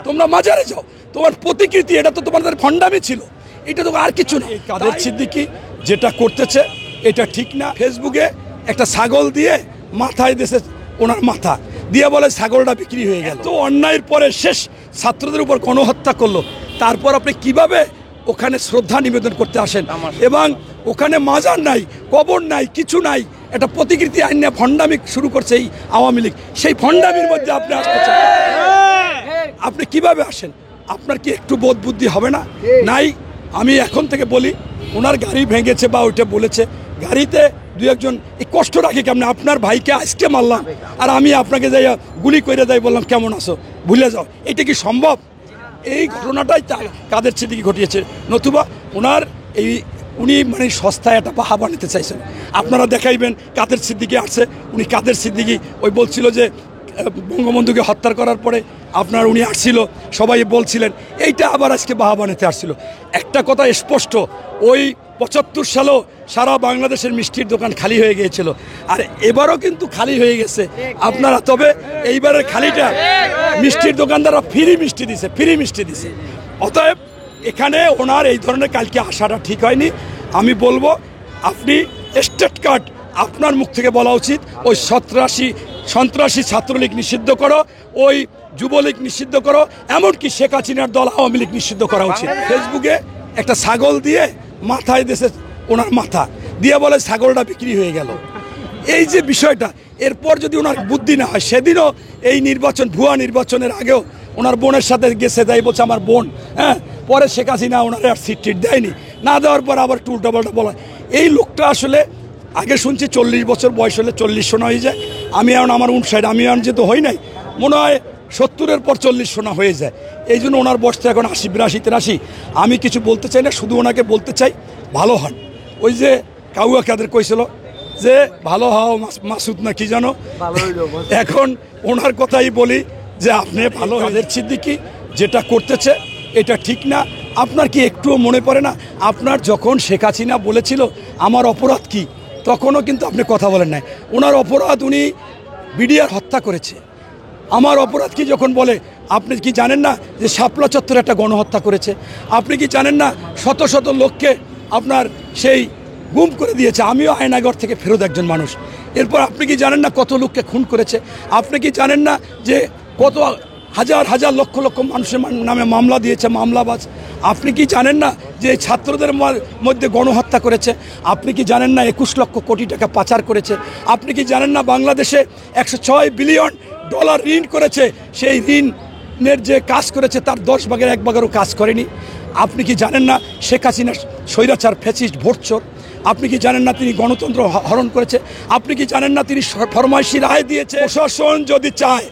তোমরা মাজারে যাও, তোমার প্রতিকৃতি, এটা তো তোমাদের ভণ্ডামি ছিল, এটা তো আর কিছু না। কাদের সিদ্দিকী যেটা করতেছে এটা ঠিক না। ফেসবুকে একটা ছাগল দিয়ে মাথায় দেশে ওনার মাথা দিয়ে বলে ছাগলটা বিক্রি হয়ে গেল। তো অন্যায়ের পরে শেষ ছাত্রদের উপর গণহত্যা করলো, তারপর আপনি কিভাবে ওখানে শ্রদ্ধা নিবেদন করতে আসেন? এবং ওখানে মাজার নাই, কবর নাই, কিছু নাই, একটা প্রতিকৃতি আইন নিয়ে ভণ্ডামি শুরু করছে এই আওয়ামী লীগ। সেই ভণ্ডামির মধ্যে আপনি আসতে চান, আপনি কিভাবে আসেন? আপনার কি একটু বোধ বুদ্ধি হবে না? নাই। আমি এখন থেকে বলি, ওনার গাড়ি ভেঙেছে বা ওইটা বলেছে, গাড়িতে দু একজন এই কষ্ট রাখি কেমন? আপনার ভাইকে আজকে মারলাম আর আমি আপনাকে যাই গুলি করে যাই বললাম কেমন আছো, ভুলে যাও, এটা কি সম্ভব? এই ঘটনাটাই কাদের সিদ্দিকী ঘটিয়েছে। নতুবা ওনার এই উনি মানে সস্তায় একটা বাহা বানাতে চাইছেন। আপনারা দেখাইবেন কাদের সিদ্দিকী আসছে, উনি কাদের সিদ্দিকী ওই বলছিল যে বঙ্গবন্ধুকে হত্যা করার পরে আপনার উনি আসছিল, সবাই বলছিলেন, এইটা আবার আজকে বাহা বানাতে আসছিল। একটা কথা স্পষ্ট, ওই ৭৫ সালেও সারা বাংলাদেশের মিষ্টির দোকান খালি হয়ে গিয়েছিল, আর এবারও কিন্তু খালি হয়ে গেছে আপনারা। তবে এইবারের খালিটা মিষ্টির দোকানদাররা ফ্রি মিষ্টি দিছে। অতএব এখানে ওনার এই ধরনের কালকে আসাটা ঠিক হয়নি। আমি বলবো আপনি স্টেট কার্ড আপনার মুখ থেকে বলা উচিত, ওই সন্ত্রাসী ছাত্রলীগ নিষিদ্ধ করো, ওই যুবলীগ নিষিদ্ধ করো, এমনকি শেখ হাসিনার দল আওয়ামী লীগ নিষিদ্ধ করা উচিত। ফেসবুকে একটা ছাগল দিয়ে মাথায় দেশে ওনার মাথা দিয়ে বলে ছাগলটা বিক্রি হয়ে গেল। এই যে বিষয়টা, এরপর যদি ওনার বুদ্ধি না হয়, সেদিনও এই নির্বাচন ভুয়া নির্বাচনের আগেও ওনার বোনের সাথে গেছে, তাই বলছে আমার বোন, হ্যাঁ, পরে শেখ হাসিনা ওনার আর সিট টিট দেয়নি, না দেওয়ার পর আবার উল্টাপাল্টা বলা। এই লোকটা আসলে আগে শুনছি 40 বছর বয়স হলে 40 সোনা হয়ে যায়। আমি এখন আমার 59, আমি এখন যেহেতু হই নাই, মনে হয় 70-এর পর 40 সোনা হয়ে যায়। এই জন্য ওনার বয়সটা এখন 80, 82, 83। আমি কিছু বলতে চাই না, শুধু ওনাকে বলতে চাই ভালো হন। ওই যে কাউয়া কাদের কইছিল যে ভালো হও মাসুদ না কি জানো, এখন ওনার কথাই বলি যে আপনি ভালো। কাদের সিদ্দিকী যেটা করতেছে এটা ঠিক না। আপনার কি একটুও মনে পড়ে না, আপনার যখন শেখ হাসিনা বলেছিল আমার অপরাধ কি, তখনও কিন্তু আপনি কথা বলেন নাই। ওনার অপরাধ উনি বিডিআর হত্যা করেছে। আমার অপরাধ কি যখন বলে, আপনি কি জানেন না যে শাপলা চত্বরে একটা গণহত্যা করেছে? আপনি কি জানেন না শত শত লোককে আপনার সেই গুম করে দিয়েছে? আমিও আয়নাগর থেকে ফেরত একজন মানুষ। এরপর আপনি কি জানেন না কত লোককে খুন করেছে? আপনি কি জানেন না যে কত হাজার হাজার লক্ষ লক্ষ মানুষের নামে মামলা দিয়েছে মামলাবাজ? আপনি কি জানেন না যে ছাত্রদের মধ্যে গণহত্যা করেছে? আপনি কি জানেন না 21 লক্ষ কোটি টাকা পাচার করেছে? আপনি কি জানেন না বাংলাদেশে 106 বিলিয়ন ডলার ঋণ করেছে? সেই ঋণের যে কাজ করেছে তার 10 ভাগের 1 ভাগেরও কাজ করেনি। আপনি কি জানেন না শেখ হাসিনা স্বৈরাচার ফ্যাসিস্ট ভোটচোর? আপনি কি জানেন না তিনি গণতন্ত্র হরণ করেছে? আপনি কি জানেন না তিনি ফরমাইশি রায় দিয়েছে? প্রশাসন যদি চায়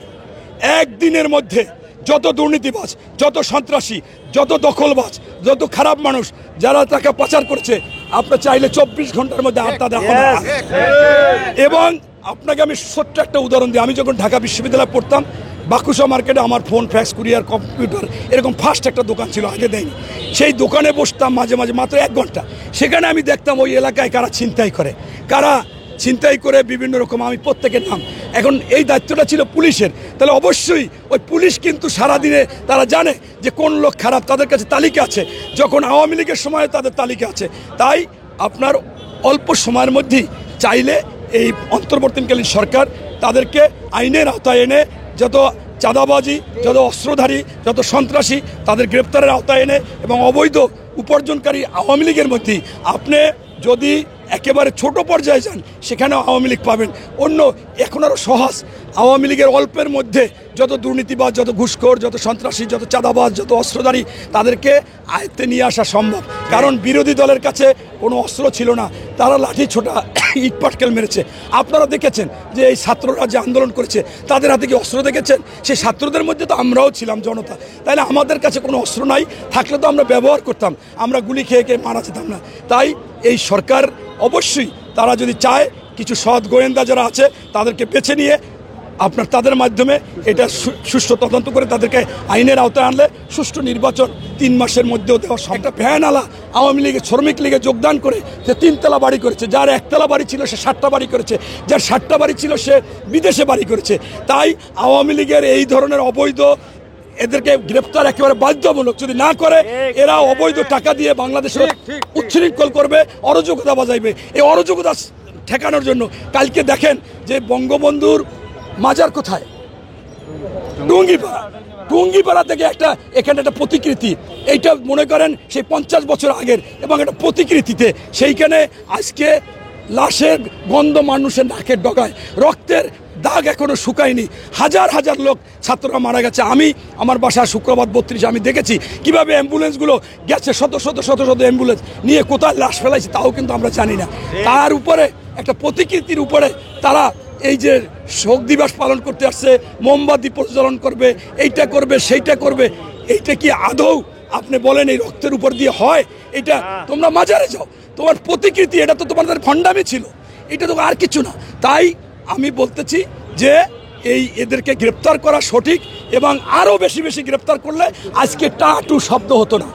একদিনের মধ্যে যত দুর্নীতিবাজ, যত সন্ত্রাসী, যত দখলবাজ, যত খারাপ মানুষ যারা টাকা পাচার করেছে, আপনি চাইলে 24 ঘন্টার মধ্যে আটটা দেখা। এবং আপনাকে আমি ছোট্ট একটা উদাহরণ দিই। আমি যখন ঢাকা বিশ্ববিদ্যালয়ে পড়তাম, বাকুশা মার্কেটে আমার ফোন, ফ্যাক্স, কুরিয়ার, কম্পিউটার এরকম ফার্স্ট একটা দোকান ছিল, আগে দেয়নি। সেই দোকানে বসতাম মাঝে মাঝে মাত্র 1 ঘন্টা। সেখানে আমি দেখতাম ওই এলাকায় কারা ছিনতাই করে বিভিন্ন রকম, আমি প্রত্যেকের নাম। এখন এই দায়িত্বটা ছিল পুলিশের, তাহলে অবশ্যই ওই পুলিশ কিন্তু সারাদিনে তারা জানে যে কোন লোক খারাপ, তাদের কাছে তালিকা আছে। যখন আওয়ামী লীগের সময় তাদের তালিকা আছে। তাই আপনার অল্প সময়ের মধ্যেই চাইলে এই অন্তর্বর্তীকালীন সরকার তাদেরকে আইনের আওতায় এনে যত চাঁদাবাজি, যত অস্ত্রধারী, যত সন্ত্রাসী তাদের গ্রেপ্তারের আওতায় এনে এবং অবৈধ উপার্জনকারী আওয়ামী লীগের মধ্যে আপনি যদি একেবারে ছোট পর্যায়ে যান, সেখানেও আওয়ামী লীগ পাবেন। অন্য এখন আরও সহজ, আওয়ামী লীগের অল্পের মধ্যে যত দুর্নীতিবাজ, যত ঘুষখোর, যত সন্ত্রাসী, যত চাঁদাবাজ, যত অস্ত্রধারী তাদেরকে আয়ত্তে নিয়ে আসা সম্ভব। কারণ বিরোধী দলের কাছে কোনো অস্ত্র ছিল না, তারা লাঠি ছোটা ইট পাটকেল মেরেছে। আপনারা দেখেছেন যে এই ছাত্ররা যে আন্দোলন করেছে তাদের হাতে কি অস্ত্র দেখেছেন? সেই ছাত্রদের মধ্যে তো আমরাও ছিলাম জনতা। তাইলে আমাদের কাছে কোনো অস্ত্র নাই, থাকলে তো আমরা ব্যবহার করতাম, আমরা গুলি খেয়ে খেয়ে মারা যেতাম না। তাই এই সরকার অবশ্যই তারা যদি চায়, কিছু সৎ গোয়েন্দা যারা আছে তাদেরকে বেছে নিয়ে আপনার তাদের মাধ্যমে এটা সুষ্ঠু তদন্ত করে তাদেরকে আইনের আওতায় আনলে সুষ্ঠু নির্বাচন 3 মাসের মধ্যেও দেওয়া। একটা ভ্যানওয়ালা আওয়ামী লীগের শ্রমিক লীগে যোগদান করে সে 3তলা বাড়ি করেছে, যার 1তলা বাড়ি ছিল সে 7টা বাড়ি করেছে, যার 7টা বাড়ি ছিল সে বিদেশে বাড়ি করেছে। তাই আওয়ামী লীগের এই ধরনের অবৈধ এদেরকে গ্রেপ্তার একেবারে বাধ্যতামূলক, যদি না করে এরা অবৈধ টাকা দিয়ে বাংলাদেশের উচ্ছৃঙ্খল করবে, অরাজকতা বাজাইবে। এই অরাজকতা ঠেকানোর জন্য কালকে দেখেন যে বঙ্গবন্ধুর মাজার কোথায়, টুঙ্গিপাড়া থেকে এখানে একটা প্রতিকৃতি, এইটা মনে করেন সেই 50 বছর আগের, এবং একটা প্রতিকৃতিতে সেইখানে আজকে লাশের গন্ধ, মানুষের নাকের ডগায়, রক্তের দাগ এখনো শুকায়নি। হাজার হাজার লোক, ছাত্ররা মারা গেছে। আমি আমার বাসা শুক্রবার 32 আমি দেখেছি কিভাবে অ্যাম্বুলেন্সগুলো গেছে, শত শত অ্যাম্বুলেন্স নিয়ে কোথায় লাশ ফেলাইছে তাও কিন্তু আমরা জানি না। তার উপরে একটা প্রতিকৃতির উপরে তারা এই যে শোক দিবস পালন করতে আসছে, মোমবাতি প্রজ্বলন করবে, এইটা করবে সেইটা করবে, এইটা কি আদৌ আপনি বলেন এই রক্তের উপর দিয়ে হয়? এটা তোমরা মাজারে যাও, তোমার প্রতিকৃতি, এটা তো তোমাদের ভণ্ডামি ছিল, এটা তো আর কিছু না। তাই আমি বলতেছি যে এদেরকে গ্রেপ্তার করা সঠিক, এবং আরও বেশি গ্রেপ্তার করলে আজকে টাটু শব্দ হতো না।